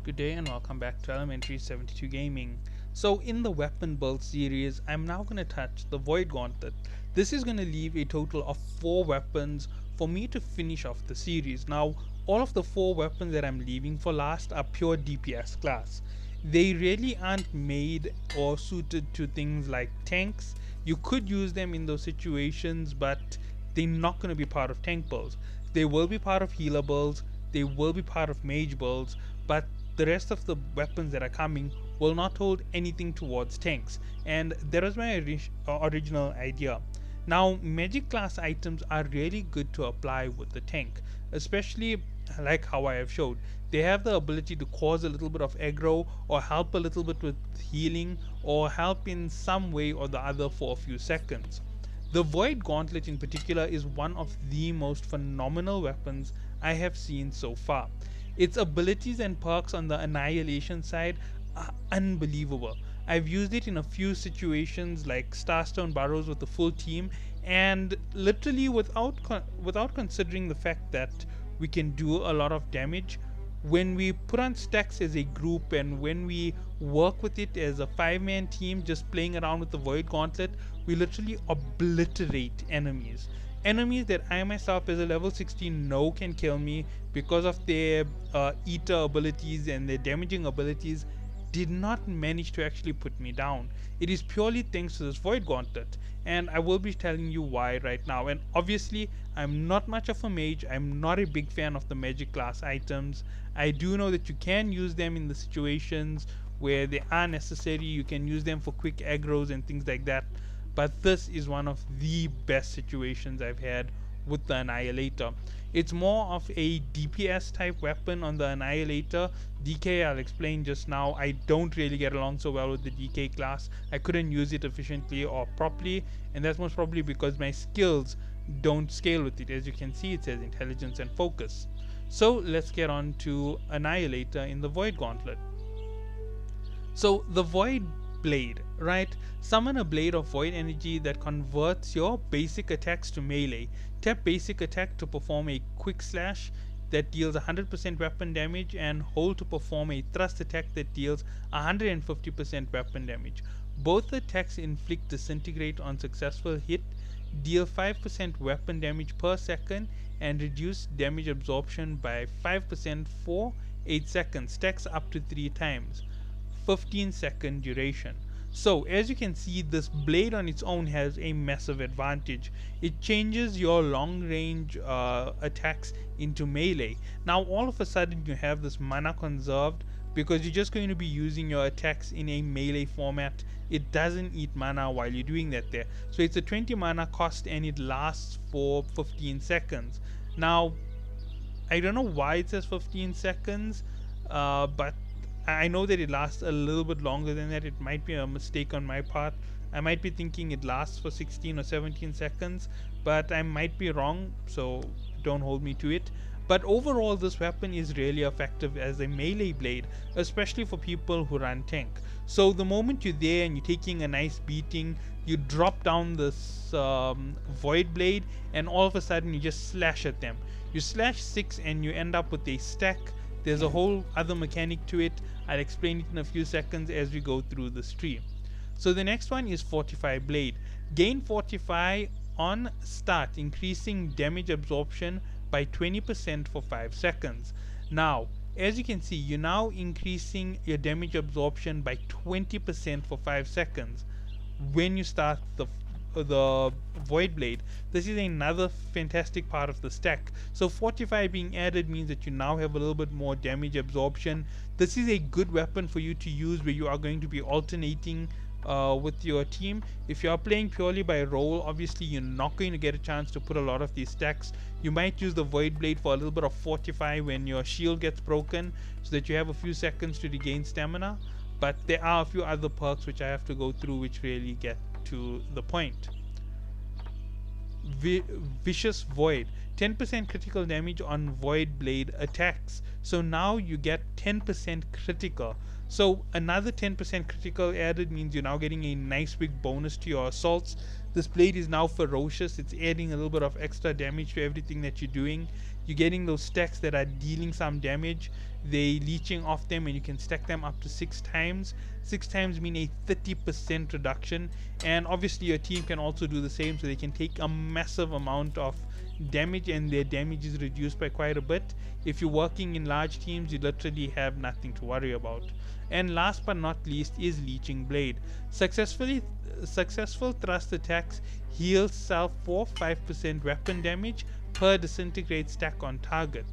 Good day and welcome back to Elementary 72 Gaming. So in the weapon build series, I'm now going to touch the Void Gauntlet. This is going to leave a total of 4 weapons for me to finish off the series. Now, all of the 4 weapons that I'm leaving for last are pure DPS class. They really aren't made or suited to things like tanks. You could use them in those situations, but they're not going to be part of tank builds. They will be part of healer builds, they will be part of mage builds, but the rest of the weapons that are coming will not hold anything towards tanks, and that was my original idea. Now, magic class items are really good to apply with the tank, especially like how I have showed. They have the ability to cause a little bit of aggro, or help a little bit with healing, or help in some way or the other for a few seconds. The Void Gauntlet in particular is one of the most phenomenal weapons I have seen so far. Its abilities and perks on the Annihilation side are unbelievable. I've used it in a few situations like Starstone Burrows with the full team, and literally without considering the fact that we can do a lot of damage, when we put on stacks as a group and when we work with it as a 5-man team just playing around with the Void Gauntlet, we literally obliterate enemies. Enemies that I myself as a level 16 know can kill me because of their eater abilities and their damaging abilities did not manage to actually put me down. It is purely thanks to this Void Gauntlet, and I will be telling you why right now. And obviously, I'm not much of a mage, I'm not a big fan of the magic class items. I do know that you can use them in the situations where they are necessary, you can use them for quick aggros and things like that, but this is one of the best situations I've had with the Annihilator. It's more of a DPS type weapon on the Annihilator. DK, I'll explain just now. I don't really get along so well with the DK class. I couldn't use it efficiently or properly, and that's most probably because my skills don't scale with it. As you can see, it says intelligence and focus. So let's get on to Annihilator in the Void Gauntlet. So the Void Blade, right? Summon a blade of void energy that converts your basic attacks to melee. Tap basic attack to perform a quick slash that deals 100% weapon damage, and hold to perform a thrust attack that deals 150% weapon damage. Both attacks inflict disintegrate on successful hit, deal 5% weapon damage per second, and reduce damage absorption by 5% for 8 seconds, stacks up to 3 times. 15-second duration. So as you can see, this blade on its own has a massive advantage. It changes your long range attacks into melee. Now all of a sudden you have this mana conserved because you're just going to be using your attacks in a melee format. It doesn't eat mana while you're doing that there. So it's a 20 mana cost and it lasts for 15 seconds. Now I don't know why it says 15 seconds, but I know that it lasts a little bit longer than that. It might be a mistake on my part. I might be thinking it lasts for 16 or 17 seconds, but I might be wrong, so don't hold me to it. But overall, this weapon is really effective as a melee blade, especially for people who run tank. So the moment you're there and you're taking a nice beating, you drop down this void blade, and all of a sudden you just slash at them. You slash 6 and you end up with a stack. There's a whole other mechanic to it. I'll explain it in a few seconds as we go through the stream. So the next one is Fortify Blade. Gain Fortify on start, increasing damage absorption by 20% for 5 seconds. Now, as you can see, you're now increasing your damage absorption by 20% for 5 seconds when you start the Void Blade. This is another fantastic part of the stack. So Fortify being added means that you now have a little bit more damage absorption. This is a good weapon for you to use where you are going to be alternating with your team. If you are playing purely by roll, obviously you're not going to get a chance to put a lot of these stacks. You might use the Void Blade for a little bit of Fortify when your shield gets broken, so that you have a few seconds to regain stamina. But there are a few other perks which I have to go through which really get to the point. Vicious Void, 10% critical damage on Void Blade attacks. So now you get 10% critical. So another 10% critical added means you're now getting a nice big bonus to your assaults. This blade is now ferocious. It's adding a little bit of extra damage to everything that you're doing. you're getting those stacks that are dealing some damage. They leeching off them, and you can stack them up to 6 times. 6 times mean a 30% reduction, and obviously your team can also do the same, so they can take a massive amount of damage, and their damage is reduced by quite a bit. If you're working in large teams, you literally have nothing to worry about. And last but not least is Leeching Blade. Successful thrust attacks heal self for 5% weapon damage per disintegrate stack on target.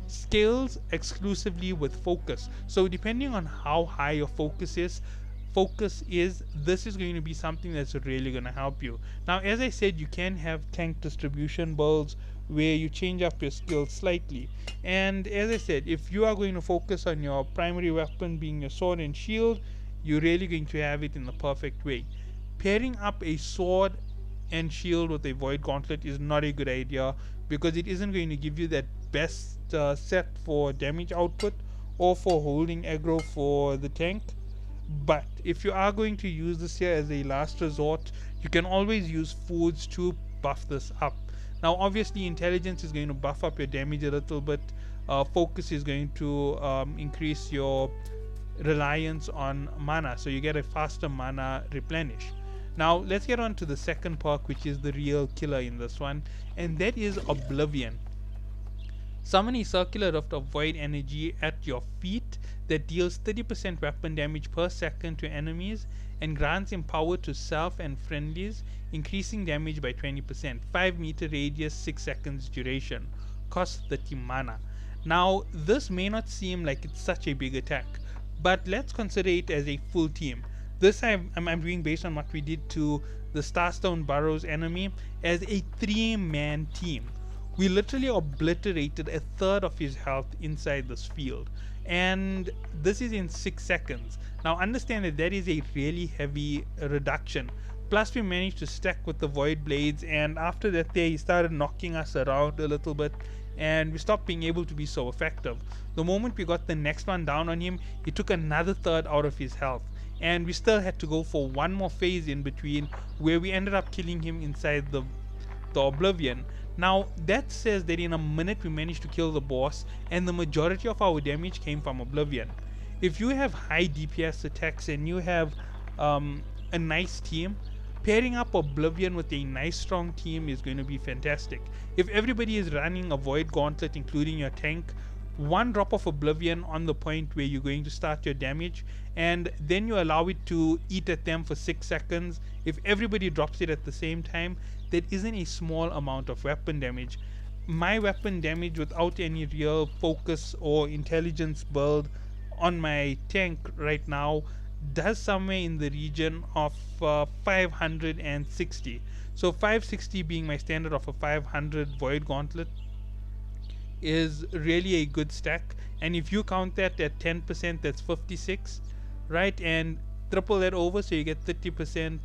Scales exclusively with focus. So depending on how high your focus is, this is going to be something that's really going to help you. Now, as I said, you can have tank distribution builds where you change up your skills slightly. And as I said, if you are going to focus on your primary weapon being your sword and shield, you're really going to have it in the perfect way. Pairing up a sword and shield with a void gauntlet is not a good idea, because it isn't going to give you that best set for damage output or for holding aggro for the tank. But if you are going to use this here as a last resort, you can always use foods to buff this up. Now obviously intelligence is going to buff up your damage a little bit. Focus is going to increase your reliance on mana, so you get a faster mana replenish. Now let's get on to the second perk, which is the real killer in this one, and that is Oblivion. Summon a circular rift of void energy at your feet that deals 30% weapon damage per second to enemies and grants empower to self and friendlies, increasing damage by 20%. 5-meter radius, 6 seconds duration. Cost 30 mana. Now this may not seem like it's such a big attack, but let's consider it as a full team. This I'm doing based on what we did to the Starstone Burrows enemy as a 3-man team. We literally obliterated a third of his health inside this field, and this is in 6 seconds. Now understand that is a really heavy reduction. Plus we managed to stack with the void blades, and after that he started knocking us around a little bit, and we stopped being able to be so effective. The moment we got the next one down on him, he took another third out of his health, and we still had to go for one more phase in between where we ended up killing him inside the Oblivion. Now that says that in a minute we managed to kill the boss, and the majority of our damage came from Oblivion. If you have high DPS attacks and you have a nice team, pairing up Oblivion with a nice strong team is going to be fantastic. If everybody is running a void gauntlet including your tank, one drop of Oblivion on the point where you're going to start your damage, and then you allow it to eat at them for 6 seconds. If everybody drops it at the same time, that isn't a small amount of weapon damage. My weapon damage without any real focus or intelligence build on my tank right now does somewhere in the region of 560. So 560 being my standard of a 500 void gauntlet is really a good stack, and if you count that at 10%, that's 56, right? And triple that over, so you get 30%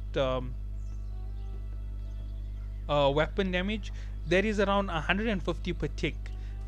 weapon damage. That is around 150 per tick.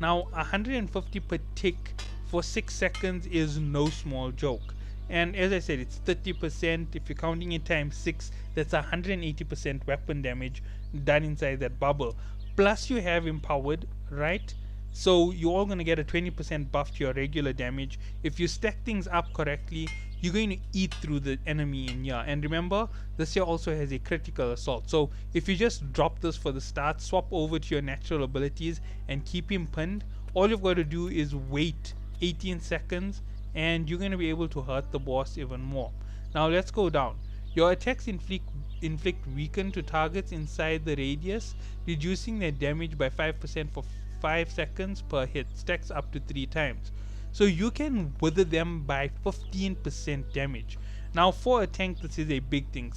Now 150 per tick for 6 seconds is no small joke, and as I said, it's 30%. If you're counting it times 6, that's 180% weapon damage done inside that bubble. Plus you have empowered, right? So you're all going to get a 20% buff to your regular damage. If you stack things up correctly, you're going to eat through the enemy in here. And remember, this here also has a critical assault. So if you just drop this for the start, swap over to your natural abilities and keep him pinned, all you've got to do is wait 18 seconds and you're going to be able to hurt the boss even more. Now let's go down. Your attacks inflict weaken to targets inside the radius, reducing their damage by 5% for 5 seconds per hit, stacks up to 3 times. So you can wither them by 15% damage. Now for a tank, this is a big thing.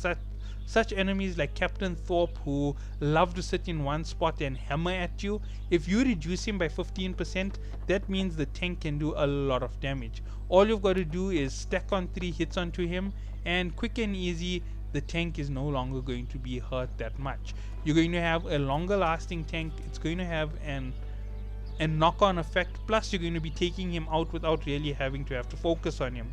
Such enemies like Captain Thorpe, who love to sit in one spot and hammer at you, if you reduce him by 15%, that means the tank can do a lot of damage. All you've got to do is stack on 3 hits onto him, and quick and easy, the tank is no longer going to be hurt that much. You're going to have a longer lasting tank. It's going to have a knock-on effect, plus you're going to be taking him out without really having to have to focus on him.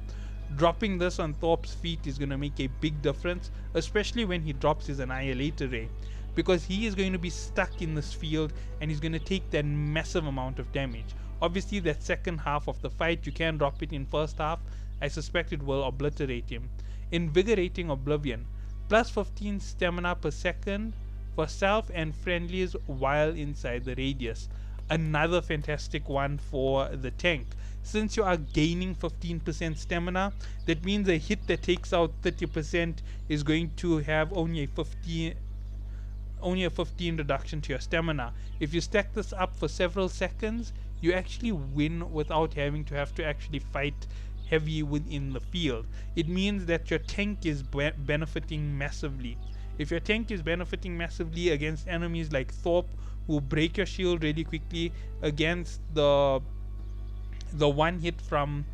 Dropping this on Thorpe's feet is going to make a big difference, especially when he drops his Annihilator Ray. because he is going to be stuck in this field and he's going to take that massive amount of damage. Obviously, that second half of the fight, you can drop it in first half. I suspect it will obliterate him. Invigorating Oblivion. Plus 15 stamina per second for self and friendlies while inside the radius. Another fantastic one for the tank. Since you are gaining 15% stamina, that means a hit that takes out 30% is going to have only a 15 reduction to your stamina. If you stack this up for several seconds, you actually win without having to actually fight heavy within the field. It means that your tank is benefiting massively. If your tank is benefiting massively against enemies like Thorpe, who break your shield really quickly, against the one hit from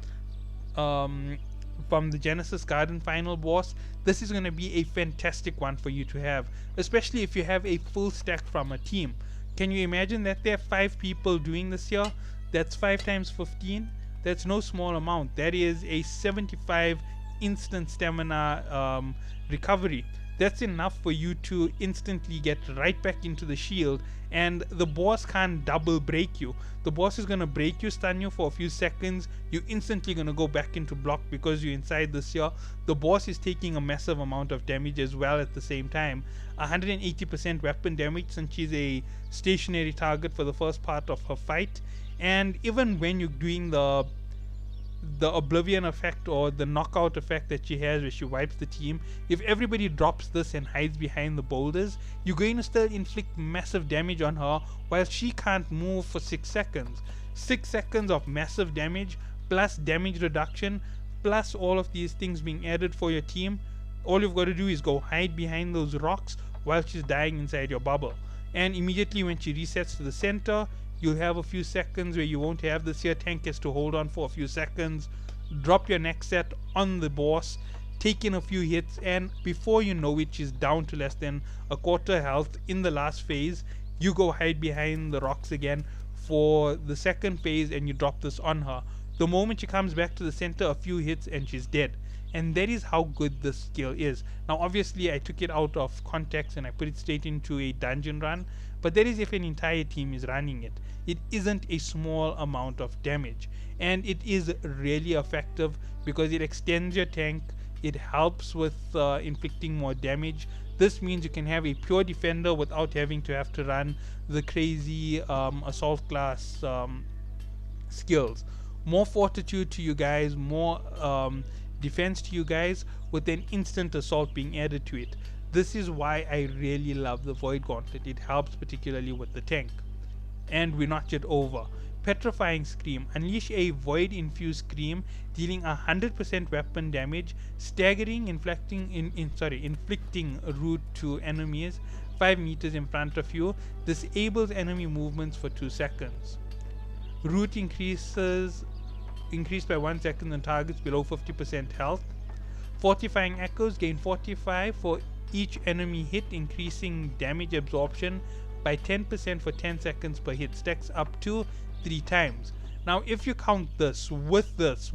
the Genesis Garden final boss, this is going to be a fantastic one for you to have, especially if you have a full stack from a team. Can you imagine that there are 5 people doing this here? That's 5 times 15. That's no small amount. That is a 75 instant stamina recovery. That's enough for you to instantly get right back into the shield, and the boss can't double break you. The boss is going to break you, stun you for a few seconds. You're instantly going to go back into block because you're inside this here. The boss is taking a massive amount of damage as well at the same time. 180% weapon damage since she's a stationary target for the first part of her fight. And even when you're doing the Oblivion effect or the knockout effect that she has where she wipes the team, if everybody drops this and hides behind the boulders, you're going to still inflict massive damage on her while she can't move for 6 seconds. 6 seconds of massive damage plus damage reduction plus all of these things being added for your team. All you've got to do is go hide behind those rocks while she's dying inside your bubble, and immediately when she resets to the center, you'll have a few seconds where you won't have this here. Tank has to hold on for a few seconds, drop your next set on the boss, take in a few hits, and before you know it, she's down to less than a quarter health in the last phase. You go hide behind the rocks again for the second phase and you drop this on her. The moment she comes back to the center, a few hits and she's dead. And that is how good this skill is. Now obviously I took it out of context and I put it straight into a dungeon run, but that is if an entire team is running it. It isn't a small amount of damage, and it is really effective because it extends your tank. It helps with inflicting more damage. This means you can have a pure defender without having to have to run the crazy assault class skills. More fortitude to you guys, more defense to you guys, with an instant assault being added to it. This is why I really love the Void Gauntlet. It helps particularly with the tank. And we're not yet over. Petrifying Scream. Unleash a void infused scream, dealing 100% weapon damage, staggering, inflicting a root to enemies 5 meters in front of you. Disables enemy movements for 2 seconds. Root increased by 1 second on targets below 50% health. Fortifying Echoes, gain 45 for each enemy hit, increasing damage absorption by 10% for 10 seconds per hit. Stacks up to 3 times. Now if you count this with this,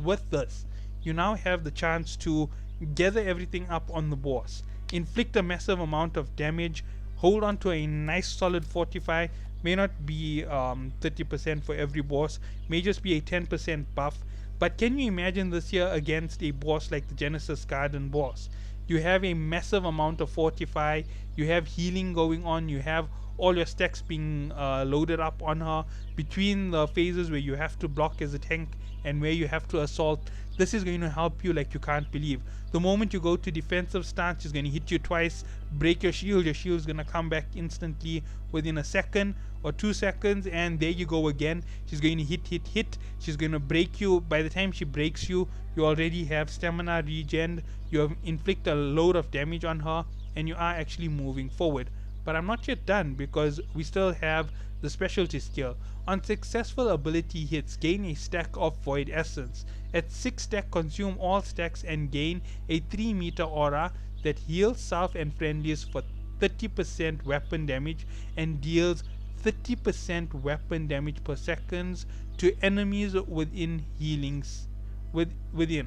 you now have the chance to gather everything up on the boss, inflict a massive amount of damage, hold on to a nice solid fortify. May not be 30% for every boss, may just be a 10% buff. But can you imagine this here against a boss like the Genesis Garden boss? You have a massive amount of fortify, you have healing going on, you have all your stacks being loaded up on her between the phases where you have to block as a tank and where you have to assault. This is going to help you like you can't believe. The moment you go to defensive stance, she's going to hit you twice, break your shield is going to come back instantly within a second or 2 seconds, and there you go again. She's going to hit, she's going to break you. By the time she breaks you, you already have stamina regen, you have inflict a load of damage on her, and you are actually moving forward. But I'm not yet done because we still have the specialty skill. On successful ability hits, gain a stack of Void Essence. At 6 stack, consume all stacks and gain a 3 meter aura that heals self and friendlies for 30% weapon damage and deals 30% weapon damage per seconds to enemies within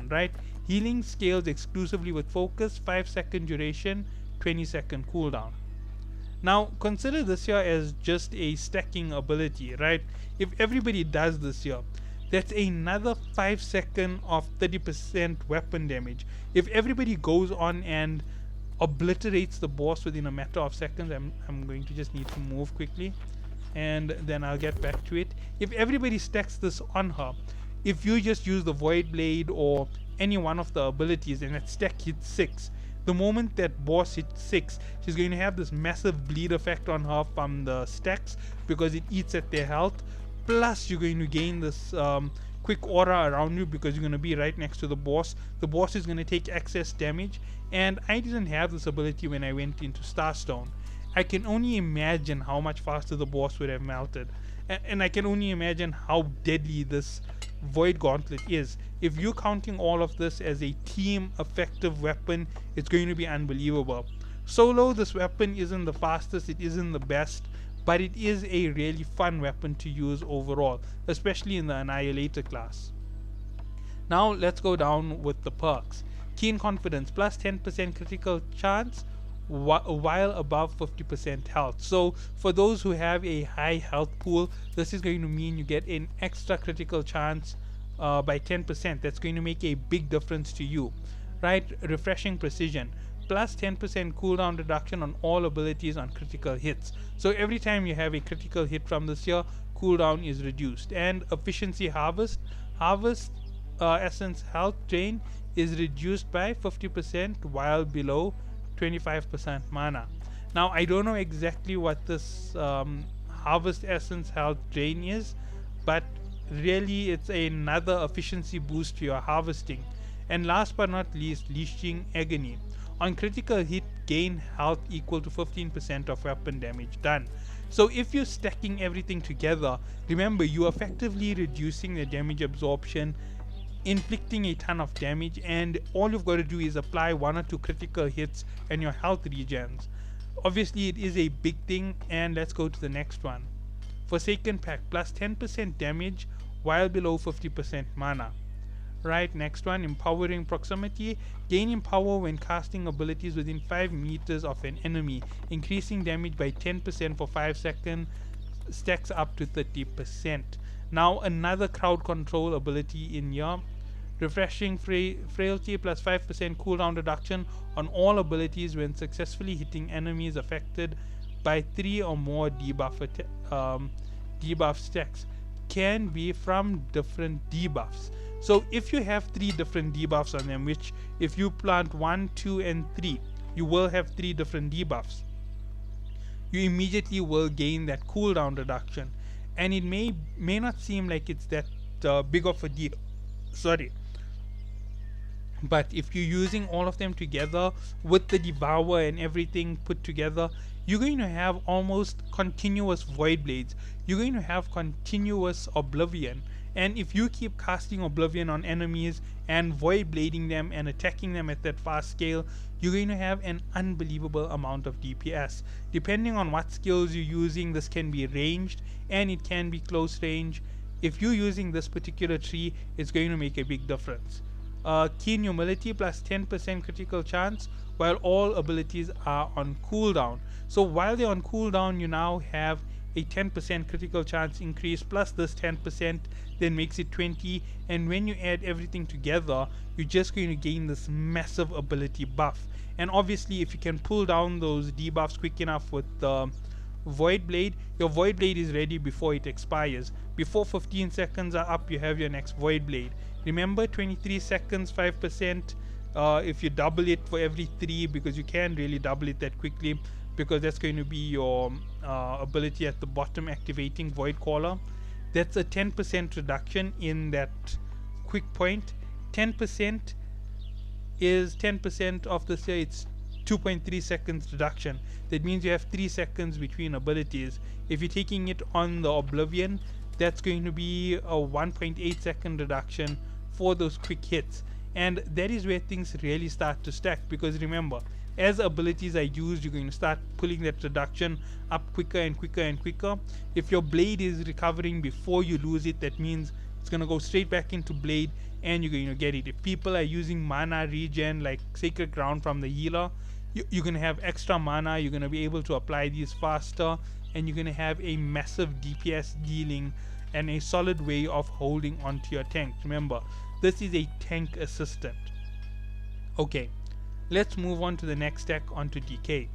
right? Healing scales exclusively with focus, 5-second duration, 20-second cooldown. Now consider this here as just a stacking ability, right? If everybody does this here, that's another 5 second of 30% weapon damage. If everybody goes on and obliterates the boss within a matter of seconds, I'm going to just need to move quickly and then I'll get back to it. If everybody stacks this on her, if you just use the Void Blade or any one of the abilities and that stack hits 6, the moment that boss hits 6, she's going to have this massive bleed effect on her from the stacks because it eats at their health. Plus, you're going to gain this quick aura around you because you're going to be right next to the boss. The boss is going to take excess damage, and I didn't have this ability when I went into Starstone. I can only imagine how much faster the boss would have melted, and I can only imagine how deadly this Void Gauntlet is. If you're counting all of this as a team effective weapon, it's going to be unbelievable. Solo, this weapon isn't the fastest, it isn't the best, but it is a really fun weapon to use overall, especially in the Annihilator class. Now let's go down with the perks. Keen Confidence, plus 10% critical chance while above 50% health. So for those who have a high health pool, this is going to mean you get an extra critical chance by 10%. That's going to make a big difference to you, right? Refreshing Precision, plus 10% cooldown reduction on all abilities on critical hits. So every time you have a critical hit from this here, cooldown is reduced. And Efficiency Harvest, Essence Health Drain is reduced by 50% while below 25% mana. Now I don't know exactly what this Harvest Essence Health Drain is, but really it's another efficiency boost to your harvesting. And last but not least, Leashing Agony. On critical hit, gain health equal to 15% of weapon damage done. So if you're stacking everything together, remember you're effectively reducing the damage absorption, inflicting a ton of damage, and all you've got to do is apply 1 or 2 critical hits and your health regens. Obviously it is a big thing, and let's go to the next one. Forsaken Pact, plus 10% damage while below 50% mana. Right, next one, Empowering Proximity. Gaining power when casting abilities within 5 meters of an enemy, increasing damage by 10% for 5 seconds, stacks up to 30%. Now another crowd control ability in here. Refreshing Frailty, plus 5% cooldown reduction on all abilities when successfully hitting enemies affected by 3 or more debuff stacks. Can be from different debuffs. So if you have 3 different debuffs on them, which if you plant 1, 2 and 3, you will have 3 different debuffs, you immediately will gain that cooldown reduction. And it may not seem like it's that big of a deal, but if you're using all of them together with the Devour and everything put together, you're going to have almost continuous Void Blades. You're going to have continuous Oblivion. And if you keep casting Oblivion on enemies and Void Blading them and attacking them at that fast scale, you're going to have an unbelievable amount of DPS. Depending on what skills you're using, this can be ranged and it can be close range. If you're using this particular tree, it's going to make a big difference. Keen Humility, plus 10% critical chance while all abilities are on cooldown. So while they're on cooldown, you now have a 10% critical chance increase plus this 10% then makes it 20, and when you add everything together, you're just going to gain this massive ability buff. And obviously if you can pull down those debuffs quick enough with the Void Blade, your Void Blade is ready before it expires. Before 15 seconds are up, you have your next Void Blade. Remember, 23 seconds, 5%. If you double it for every 3, because you can really double it that quickly, because that's going to be your ability at the bottom, activating Void Caller. That's a 10% reduction in that quick point. 10% is 10% of the say it's 2.3 seconds reduction. That means you have 3 seconds between abilities. If you're taking it on the Oblivion, that's going to be a 1.8 second reduction for those quick hits. And that is where things really start to stack, because remember, as abilities are used, you're going to start pulling that reduction up quicker and quicker and quicker. If your blade is recovering before you lose it, that means it's going to go straight back into blade and you're going to get it. If people are using mana regen like Sacred Ground from the healer, you're going to have extra mana, you're going to be able to apply these faster, and you're going to have a massive DPS dealing and a solid way of holding onto your tank. Remember, this is a tank assistant. Okay, let's move on to the next stack, onto Decay.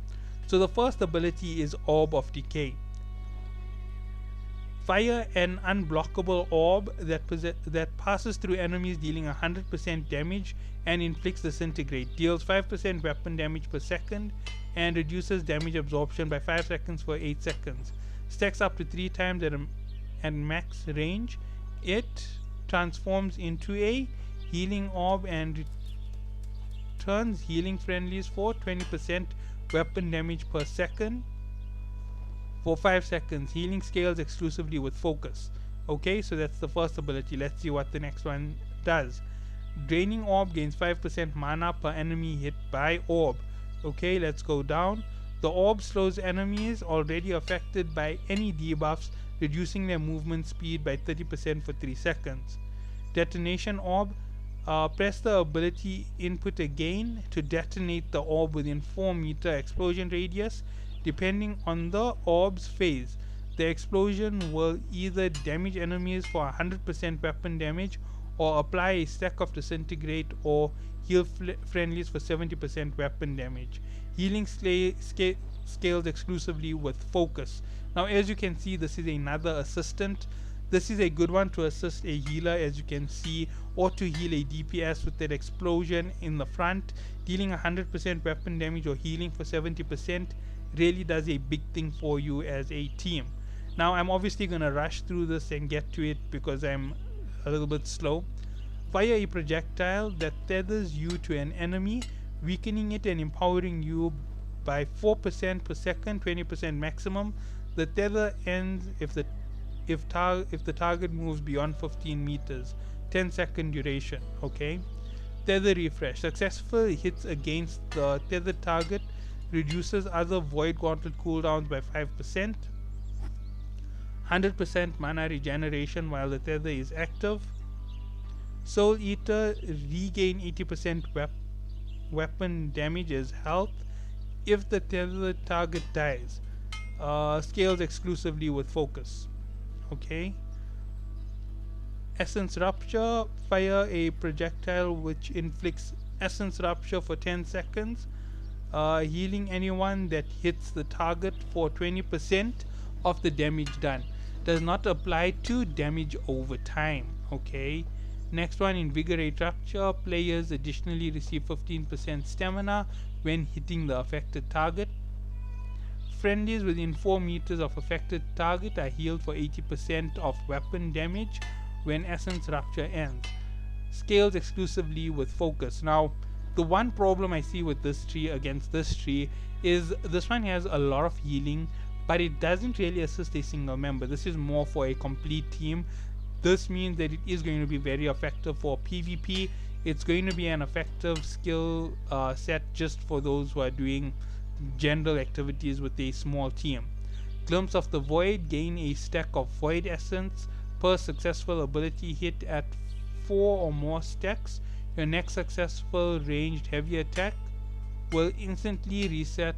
So the first ability is Orb of Decay. Fire an unblockable orb that passes through enemies, dealing 100% damage and inflicts disintegrate. Deals 5% weapon damage per second and reduces damage absorption by 5 seconds for 8 seconds. Stacks up to 3 times at max range. It transforms into a healing orb and returns healing friendlies for 20% weapon damage per second for 5 seconds. Healing scales exclusively with focus. Okay, so that's the first ability. Let's see what the next one does. Draining Orb gains 5% mana per enemy hit by orb. Okay, let's go down. The orb slows enemies already affected by any debuffs, reducing their movement speed by 30% for 3 seconds. Detonation Orb. Press the ability input again to detonate the orb within 4-meter explosion radius. Depending on the orb's phase, the explosion will either damage enemies for 100% weapon damage, or apply a stack of disintegrate, or heal friendlies for 70% weapon damage. Healing scales exclusively with focus. Now, as you can see, this is another assistant. This is a good one to assist a healer, as you can see, or to heal a DPS with that explosion in the front. Dealing 100% weapon damage or healing for 70% really does a big thing for you as a team. Now, I'm obviously going to rush through this and get to it because I'm a little bit slow. Fire a projectile that tethers you to an enemy, weakening it and empowering you by 4% per second, 20% maximum. The tether ends if the target moves beyond 15 meters. 10-second duration. Okay. Tether refresh. Successful hits against the tethered target reduces other Void Gauntlet cooldowns by 5%. 100% mana regeneration while the tether is active. Soul Eater, regain 80% weapon damage as health if the tethered target dies. Scales exclusively with focus. Okay. Essence Rupture, fire a projectile which inflicts Essence Rupture for 10 seconds, healing anyone that hits the target for 20% of the damage done. Does not apply to damage over time. Okay. Next one, Invigorate Rupture. Players additionally receive 15% stamina when hitting the affected target. Friendlies within 4 meters of affected target are healed for 80% of weapon damage when Essence Rupture ends. Scales exclusively with focus. Now, the one problem I see with this tree against this tree is this one has a lot of healing, but it doesn't really assist a single member. This is more for a complete team. This means that it is going to be very effective for PvP. It's going to be an effective skill set just for those who are doing general activities with a small team. Glimpse of the Void, gain a stack of Void Essence per successful ability hit at 4 or more stacks. Your next successful ranged heavy attack will instantly reset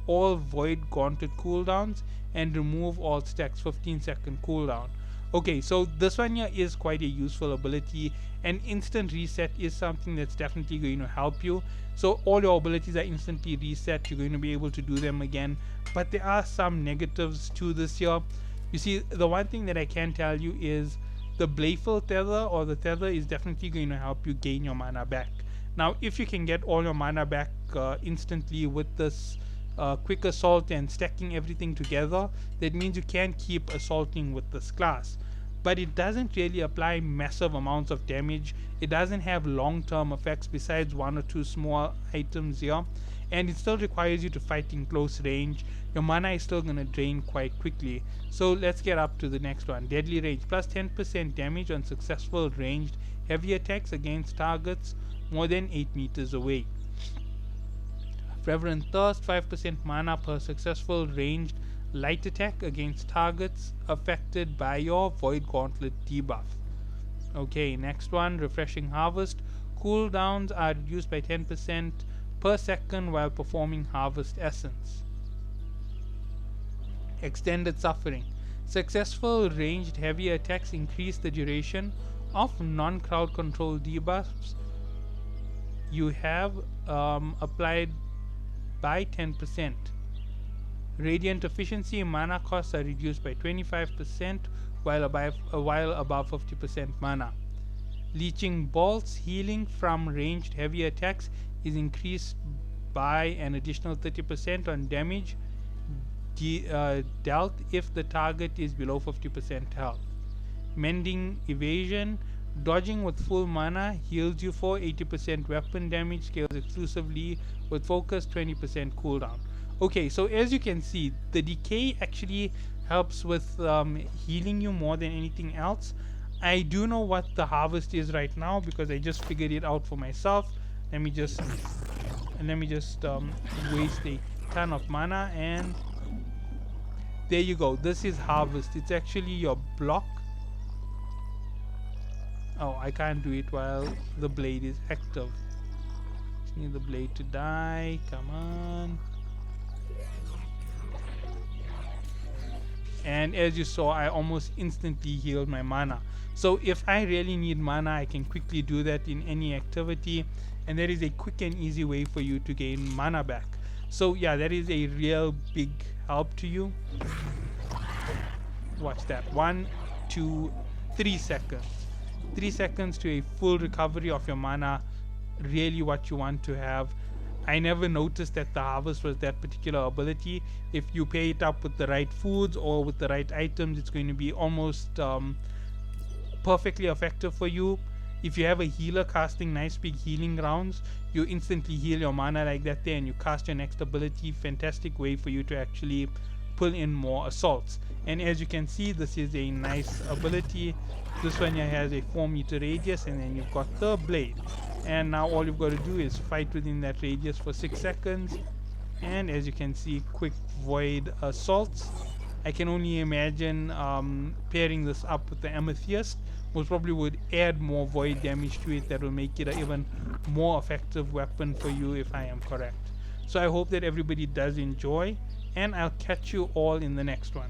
all Void Gauntlet cooldowns and remove all stacks. 15-second cooldown. Okay, so this one here is quite a useful ability. An instant reset is something that's definitely going to help you. So all your abilities are instantly reset. You're going to be able to do them again. But there are some negatives to this here. You see, the one thing that I can tell you is the Blayful Tether, or the Tether, is definitely going to help you gain your mana back. Now, if you can get all your mana back instantly with this quick assault and stacking everything together, that means you can keep assaulting with this class. But it doesn't really apply massive amounts of damage. It doesn't have long-term effects besides 1 or 2 small items here, and it still requires you to fight in close range. Your mana is still going to drain quite quickly. So let's get up to the next one. Deadly Range, plus 10% damage on successful ranged heavy attacks against targets more than 8 meters away. Reverent Thirst, 5% mana per successful ranged light attack against targets affected by your Void Gauntlet debuff. Okay, next one, Refreshing Harvest. Cooldowns are reduced by 10% per second while performing Harvest Essence. Extended Suffering. Successful ranged heavy attacks increase the duration of non-crowd control debuffs you have applied by 10%. Radiant Efficiency and mana costs are reduced by 25% while above 50% mana. Leeching Bolts healing from ranged heavy attacks is increased by an additional 30% on damage dealt if the target is below 50% health. Mending Evasion. Dodging with full mana heals you for 80% weapon damage, scales exclusively with focus, 20% cooldown. Okay, so as you can see, the decay actually helps with healing you more than anything else. I do know what the harvest is right now because I just figured it out for myself. Let me just waste a ton of mana, and there you go. This is harvest. It's actually your block. Oh, I can't do it while the blade is active. Just need the blade to die. Come on. And as you saw, I almost instantly healed my mana. So if I really need mana, I can quickly do that in any activity, and that is a quick and easy way for you to gain mana back. So yeah, that is a real big help to you. Watch that. 1, 2, 3 seconds. 3 seconds to a full recovery of your mana. Really what you want to have. I never noticed that the harvest was that particular ability. If you pair it up with the right foods or with the right items, it's going to be almost perfectly effective for you. If you have a healer casting nice big healing rounds, you instantly heal your mana like that there, and you cast your next ability. Fantastic way for you to actually pull in more assaults. And as you can see, this is a nice ability. This one here has a 4-meter radius, and then you've got the blade. And now all you've got to do is fight within that radius for 6 seconds. And as you can see, quick void assaults. I can only imagine pairing this up with the amethyst most probably would add more void damage to it. That will make it an even more effective weapon for you, if I am correct. So I hope that everybody does enjoy, and I'll catch you all in the next one.